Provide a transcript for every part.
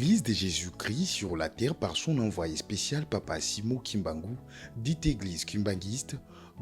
L'Église de Jésus-Christ sur la terre par son envoyé spécial Papa Simo Kimbangu, dite Église kimbanguiste,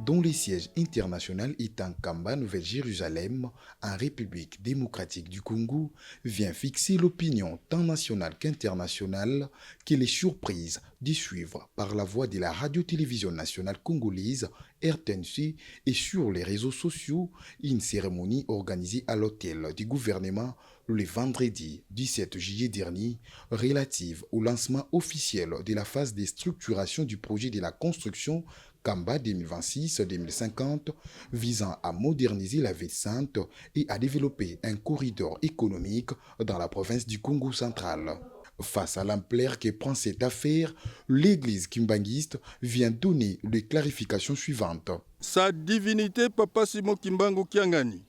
dont le siège international est en Kamba, Nouvelle-Jérusalem, en République démocratique du Congo, vient fixer l'opinion tant nationale qu'internationale qu'elle est surprise de suivre par la voix de la radio-télévision nationale congolaise RTNC et sur les réseaux sociaux une cérémonie organisée à l'hôtel du gouvernement le vendredi 17 juillet dernier relative au lancement officiel de la phase de structuration du projet de la construction Kamba 2026-2050 visant à moderniser la ville sainte et à développer un corridor économique dans la province du Congo central. Face à l'ampleur que prend cette affaire, l'église kimbanguiste vient donner les clarifications suivantes. Sa divinité Papa Simo Kimbangu Kiangani,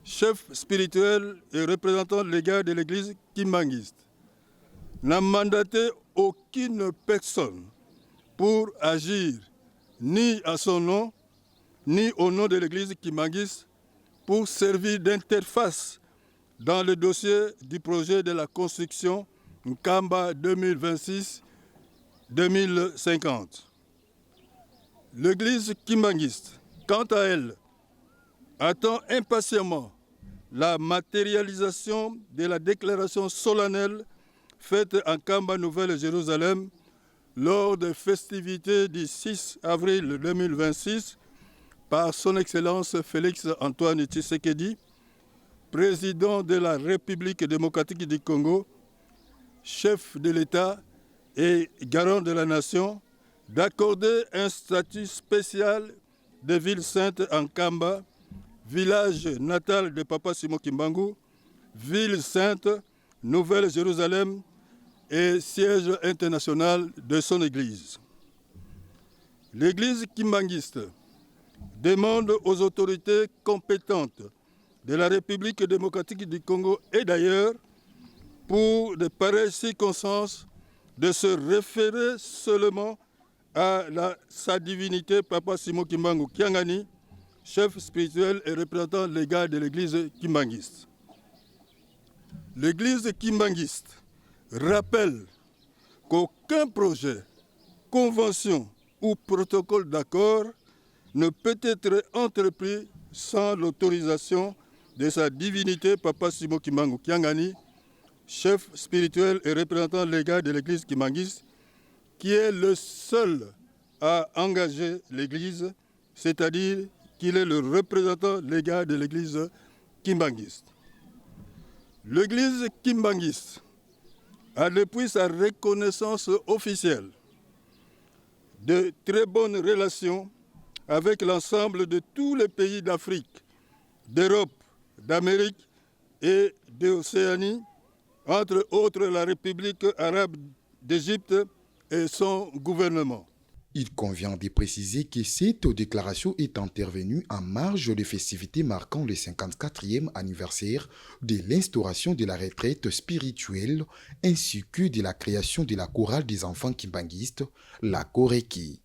chef spirituel et représentant légal de l'église kimbanguiste, n'a mandaté aucune personne pour agir ni à son nom, ni au nom de l'église kimbanguiste pour servir d'interface dans le dossier du projet de la construction Nkamba 2026-2050. L'église kimbanguiste, quant à elle, attend impatiemment la matérialisation de la déclaration solennelle faite en Kamba, Nouvelle-Jérusalem, lors des festivités du 6 avril 2026 par son Excellence Félix Antoine Tshisekedi, président de la République démocratique du Congo, chef de l'État et garant de la nation, d'accorder un statut spécial de ville sainte en Kamba, village natal de Papa Simo Kimbangu, ville sainte, Nouvelle-Jérusalem et siège international de son église. L'église kimbanguiste demande aux autorités compétentes de la République démocratique du Congo et d'ailleurs, pour de pareilles circonstances, de se référer seulement à sa divinité Papa Simo Kimbangu Kiangani, chef spirituel et représentant légal de l'église kimbanguiste. L'église kimbanguiste rappelle qu'aucun projet, convention ou protocole d'accord ne peut être entrepris sans l'autorisation de sa divinité Papa Simo Kimbangu Kiangani, chef spirituel et représentant légal de l'église kimbanguiste, qui est le seul à engager l'église, c'est-à-dire qu'il est le représentant légal de l'église kimbanguiste. L'église kimbanguiste a depuis sa reconnaissance officielle de très bonnes relations avec l'ensemble de tous les pays d'Afrique, d'Europe, d'Amérique et d'Océanie, entre autres la République arabe d'Égypte et son gouvernement. Il convient de préciser que cette déclaration est intervenue en marge des festivités marquant le 54e anniversaire de l'instauration de la retraite spirituelle ainsi que de la création de la chorale des enfants kimbanguistes, la Koreki.